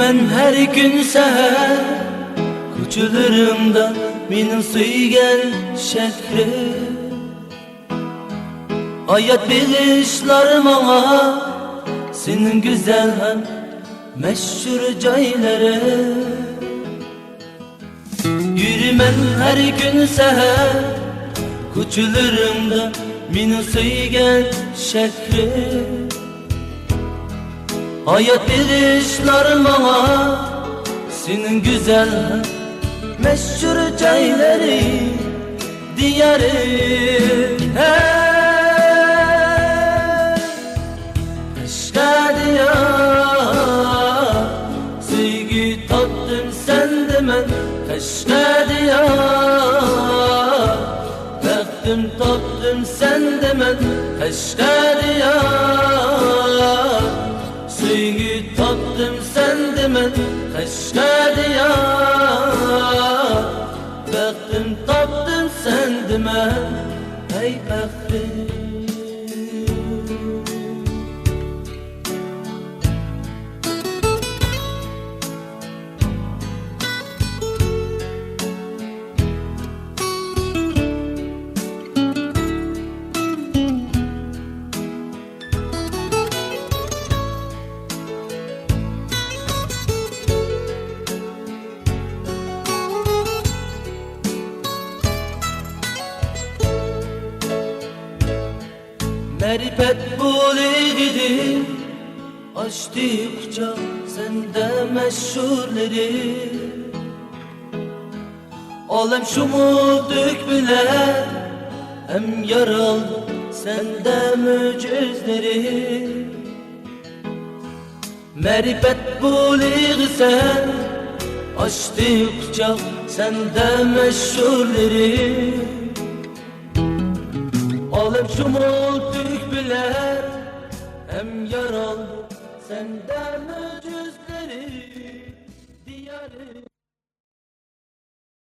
Yürümen her gün seher ko'chalarımda mening suygan shahrim. Hayat bag'ishlar menga sening go'zal ham meşhur joylaring. Yürümen her gün seher ko'chalarımda mening suygan shahrim. Hayat bag'ishlar menga sening go'zal meşhur joylaring, diyaring. Qashqadiyar, sevgi topdim sende men. Qashqadiyar, baxtim topdim sende men. Qashqadiyar, sevgi topdim sende men. Qashqadiyar, baxtim topdim sende men. Ey baxtim. Marifat bo'lg'idi ochdi quchoq senda mashhurlari. Olam shumuduk bilan ham yaraldi senda mo'jizlari. Marifat bo'lg'isen ochdi quchoq senda mashhurlari. Olam shumuduk bilen hem yaraldı senden mo'jizlari, diyarim.